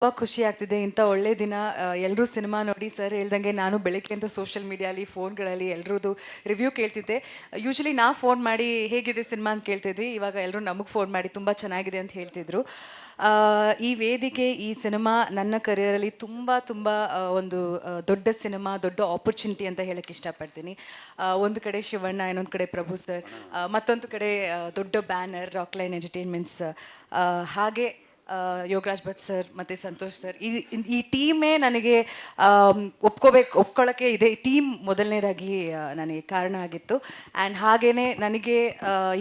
ತುಂಬ ಖುಷಿ ಆಗ್ತಿದೆ ಇಂಥ ಒಳ್ಳೆ ದಿನ. ಎಲ್ಲರೂ ಸಿನಿಮಾ ನೋಡಿ ಸರ್ ಹೇಳ್ದಂಗೆ ನಾನು ಬೆಳಗ್ಗೆ ಅಂತ ಸೋಷಿಯಲ್ ಮೀಡಿಯಾಲಿ ಫೋನ್ಗಳಲ್ಲಿ ಎಲ್ಲರದ್ದು ರಿವ್ಯೂ ಕೇಳ್ತಿದ್ದೆ. ಯೂಶ್ವಲಿ ನಾವು ಫೋನ್ ಮಾಡಿ ಹೇಗಿದೆ ಸಿನಿಮಾ ಅಂತ ಕೇಳ್ತಿದ್ವಿ, ಇವಾಗ ಎಲ್ಲರೂ ನಮಗೆ ಫೋನ್ ಮಾಡಿ ತುಂಬ ಚೆನ್ನಾಗಿದೆ ಅಂತ ಹೇಳ್ತಿದ್ರು. ಈ ವೇದಿಕೆ, ಈ ಸಿನಿಮಾ ನನ್ನ ಕರಿಯರಲ್ಲಿ ತುಂಬ ತುಂಬ ಒಂದು ದೊಡ್ಡ ಸಿನಿಮಾ, ದೊಡ್ಡ ಆಪರ್ಚುನಿಟಿ ಅಂತ ಹೇಳಕ್ಕೆ ಇಷ್ಟಪಡ್ತೀನಿ. ಒಂದು ಕಡೆ ಶಿವಣ್ಣ, ಇನ್ನೊಂದು ಕಡೆ ಪ್ರಭು ಸರ್, ಮತ್ತೊಂದು ಕಡೆ ದೊಡ್ಡ ಬ್ಯಾನರ್ ರಾಕ್ಲೈನ್ ಎಂಟರ್ಟೈನ್ಮೆಂಟ್ಸ್, ಹಾಗೆ ಯೋಗರಾಜ್ ಭಟ್ ಸರ್ ಮತ್ತು ಸಂತೋಷ್ ಸರ್, ಈ ಟೀಮೇ ನನಗೆ ಒಪ್ಕೊಳ್ಳೋಕ್ಕೆ ಇದೆ. ಟೀಮ್ ಮೊದಲನೇದಾಗಿ ನನಗೆ ಕಾರಣ ಆಗಿತ್ತು. ಆ್ಯಂಡ್ ಹಾಗೆಯೇ ನನಗೆ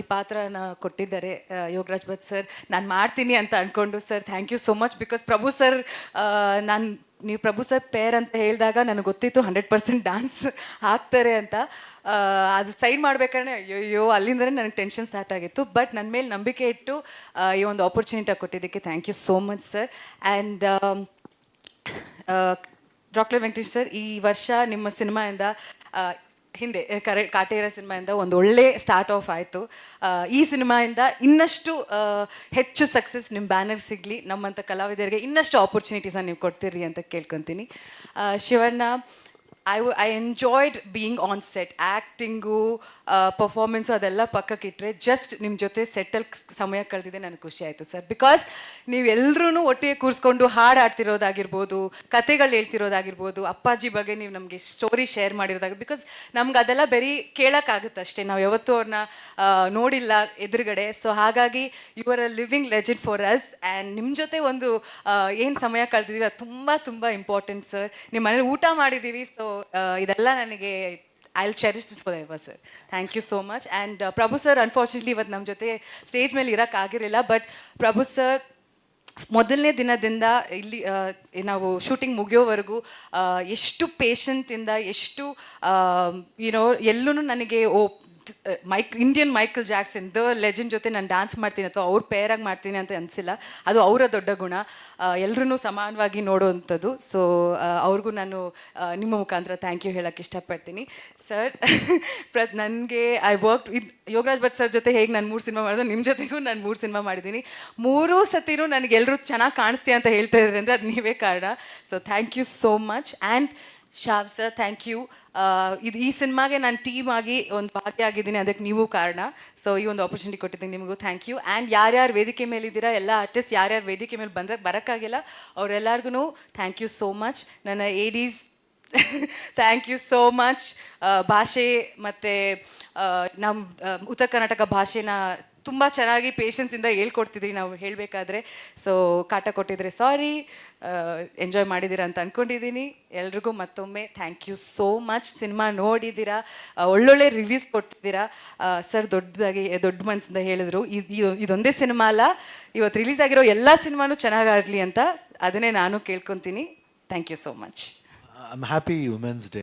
ಈ ಪಾತ್ರನ ಕೊಟ್ಟಿದ್ದಾರೆ ಯೋಗರಾಜ್ ಭಟ್ ಸರ್. ನಾನು ಮಾಡ್ತೀನಿ ಅಂತ ಅಂದ್ಕೊಂಡು sir thank you so much. Because Prabhu sir, ನೀವು ಪ್ರಭು ಸರ್ ಪೇರ್ ಅಂತ ಹೇಳಿದಾಗ ನನಗೆ ಗೊತ್ತಿತ್ತು 100% ಡ್ಯಾನ್ಸ್ ಹಾಕ್ತಾರೆ ಅಂತ. ಅದು ಸೈನ್ ಮಾಡ್ಬೇಕಾದ್ರೆ ಅಯ್ಯೋ ಅಲ್ಲಿಂದಲೇ ನನಗೆ ಟೆನ್ಷನ್ ಸ್ಟಾರ್ಟ್ ಆಗಿತ್ತು. ಬಟ್ ನನ್ನ ಮೇಲೆ ನಂಬಿಕೆ ಇಟ್ಟು ಈ ಒಂದು ಆಪರ್ಚುನಿಟಿ ಕೊಟ್ಟಿದ್ದಕ್ಕೆ thank you so much sir. And doctor Venkatesh sir, ಈ ವರ್ಷ ನಿಮ್ಮ ಸಿನಿಮಾಯಿಂದ ಹಿಂದೆ ಕಾಟೇರ ಸಿನಿಮಾಯಿಂದ ಒಂದು ಒಳ್ಳೆ ಸ್ಟಾರ್ಟ್ ಆಫ್ ಆಯಿತು. ಈ ಸಿನಿಮಾಯಿಂದ ಇನ್ನಷ್ಟು ಹೆಚ್ಚು ಸಕ್ಸಸ್ ನಿಮ್ಮ ಬ್ಯಾನರ್ ಸಿಗಲಿ, ನಮ್ಮಂಥ ಕಲಾವಿದರಿಗೆ ಇನ್ನಷ್ಟು ಆಪರ್ಚುನಿಟೀಸನ್ನು ನೀವು ಕೊಡ್ತೀರಿ ಅಂತ ಕೇಳ್ಕೊತೀನಿ. Shivanna, I enjoyed being on set. Acting, performance ಅದೆಲ್ಲ ಪಕ್ಕಕ್ಕಿಟ್ಟರೆ ಜಸ್ಟ್ ನಿಮ್ಮ ಜೊತೆ ಸೆಟ್ಟಲ್ಲಿ ಸಮಯ ಕಳೆದಿದೆ ನನಗೆ ಖುಷಿ ಆಯಿತು ಸರ್. ಬಿಕಾಸ್ ನೀವೆಲ್ಲರೂ ಒಟ್ಟಿಗೆ ಕೂರಿಸ್ಕೊಂಡು ಹಾಡು ಆಡ್ತಿರೋದಾಗಿರ್ಬೋದು, ಕತೆಗಳು ಹೇಳ್ತಿರೋದಾಗಿರ್ಬೋದು, ಅಪ್ಪಾಜಿ ಬಗ್ಗೆ ನೀವು ನಮಗೆ ಸ್ಟೋರಿ ಶೇರ್ ಮಾಡಿರೋದಾಗಿರ್ಬೋದು. ಬಿಕಾಸ್ ನಮ್ಗೆ ಅದೆಲ್ಲ ಬರೀ ಕೇಳೋಕ್ಕಾಗುತ್ತೆ ಅಷ್ಟೇ, ನಾವು ಯಾವತ್ತೂ ಅವ್ರನ್ನ ನೋಡಿಲ್ಲ ಎದುರುಗಡೆ. ಸೊ ಹಾಗಾಗಿ you are a living legend for us. And ನಿಮ್ಮ ಜೊತೆ ಒಂದು ಏನು ಸಮಯ ಕಳೆದಿದ್ದೀವಿ ಅದು ತುಂಬ ತುಂಬ ಇಂಪಾರ್ಟೆಂಟ್ ಸರ್. ನಿಮ್ಮ ಮನೇಲಿ ಊಟ ಮಾಡಿದ್ದೀವಿ. ಸೊ ಇದೆಲ್ಲ ನನಗೆ I'll cherish this forever, sir. Thank you so much. And Prabhu sir, unfortunately, ಇವತ್ತು ನಮ್ಮ ಜೊತೆ ಸ್ಟೇಜ್ ಮೇಲೆ ಇರೋಕ್ಕಾಗಿರಲಿಲ್ಲ. ಬಟ್ ಪ್ರಭು ಸರ್ ಮೊದಲನೇ ದಿನದಿಂದ ಇಲ್ಲಿ ನಾವು ಶೂಟಿಂಗ್ ಮುಗಿಯೋವರೆಗೂ ಎಷ್ಟು ಪೇಷಂಟಿಂದ, ಎಷ್ಟು ಯುನೋ ಎಲ್ಲೂ ನನಗೆ Indian Michael Jackson the legend ಜೊತೆ ನಾನು ಡ್ಯಾನ್ಸ್ ಮಾಡ್ತೀನಿ ಅಥವಾ ಅವ್ರ ಪೇರಾಗಿ ಮಾಡ್ತೀನಿ ಅಂತ ಅನಿಸಿಲ್ಲ. ಅದು ಅವರ ದೊಡ್ಡ ಗುಣ, ಎಲ್ಲರೂ ಸಮಾನವಾಗಿ ನೋಡುವಂಥದ್ದು. ಸೊ ಅವ್ರಿಗೂ ನಾನು ನಿಮ್ಮ ಮುಖಾಂತರ ಥ್ಯಾಂಕ್ ಯು ಹೇಳೋಕ್ಕೆ ಇಷ್ಟಪಡ್ತೀನಿ ಸರ್. ನನಗೆ I work with Yogaraj Bhat sir ಜೊತೆ ಹೇಗೆ ನಾನು 3 ಸಿನಿಮಾ ಮಾಡಿದೆ, ನಿಮ್ಮ ಜೊತೆಗೂ ನಾನು 3 ಸಿನಿಮಾ ಮಾಡಿದ್ದೀನಿ. 3 ಸತಿನೂ ನನಗೆ ಎಲ್ಲರೂ ಚೆನ್ನಾಗಿ ಕಾಣಿಸ್ತೀಯ ಅಂತ ಹೇಳ್ತಾ ಇದ್ದಾರೆ ಅಂದರೆ ಅದು ನೀವೇ ಕಾರಣ. So thank you so much. And ಶಾಬ್ ಸರ್, ಥ್ಯಾಂಕ್ ಯು. ಈ ಸಿನಿಮಾಗೆ ನಾನು ಟೀಮ್ ಆಗಿ ಒಂದು ಭಾಗಿಯಾಗಿದ್ದೀನಿ, ಅದಕ್ಕೆ ನೀವು ಕಾರಣ. ಸೊ ಈ ಒಂದು ಆಪರ್ಚುನಿಟಿ ಕೊಟ್ಟಿದ್ದೀನಿ, ನಿಮಗೂ ಥ್ಯಾಂಕ್ ಯು. ಆ್ಯಂಡ್ ಯಾರ್ಯಾರು ವೇದಿಕೆ ಮೇಲಿದ್ದೀರಾ, ಎಲ್ಲ ಆರ್ಟಿಸ್ಟ್ ಯಾರ್ಯಾರು ವೇದಿಕೆ ಮೇಲೆ ಬರೋಕ್ಕಾಗಿಲ್ಲ ಅವರೆಲ್ಲರಿಗೂ ಥ್ಯಾಂಕ್ ಯು ಸೋ ಮಚ್. ನನ್ನ ADs thank you so much. ಭಾಷೆ ಮತ್ತು ನಮ್ಮ ಉತ್ತರ ಕರ್ನಾಟಕ ಭಾಷೆನ ತುಂಬ ಚೆನ್ನಾಗಿ ಪೇಷನ್ಸಿಂದ ಹೇಳ್ಕೊಡ್ತಿದ್ರಿ ನಾವು ಹೇಳಬೇಕಾದ್ರೆ. ಸೊ ಕಾಟ ಕೊಟ್ಟಿದ್ರೆ ಸಾರಿ, ಎಂಜಾಯ್ ಮಾಡಿದ್ದೀರಾ ಅಂತ ಅಂದ್ಕೊಂಡಿದ್ದೀನಿ. ಎಲ್ರಿಗೂ ಮತ್ತೊಮ್ಮೆ thank you so much. Cinema ನೋಡಿದ್ದೀರಾ, ಒಳ್ಳೊಳ್ಳೆ ರಿವ್ಯೂಸ್ ಕೊಡ್ತಿದ್ದೀರಾ ಸರ್. ದೊಡ್ಡ ಮನಸ್ಸಿಂದ ಹೇಳಿದ್ರು ಇದೊಂದೇ ಸಿನಿಮಾ ಅಲ್ಲ, ಇವತ್ತು ರಿಲೀಸ್ ಆಗಿರೋ ಎಲ್ಲ ಸಿನಿಮಾನೂ ಚೆನ್ನಾಗಾಗಲಿ ಅಂತ. ಅದನ್ನೇ ನಾನು ಕೇಳ್ಕೊತೀನಿ. Thank you so much. I'm happy Women's Day.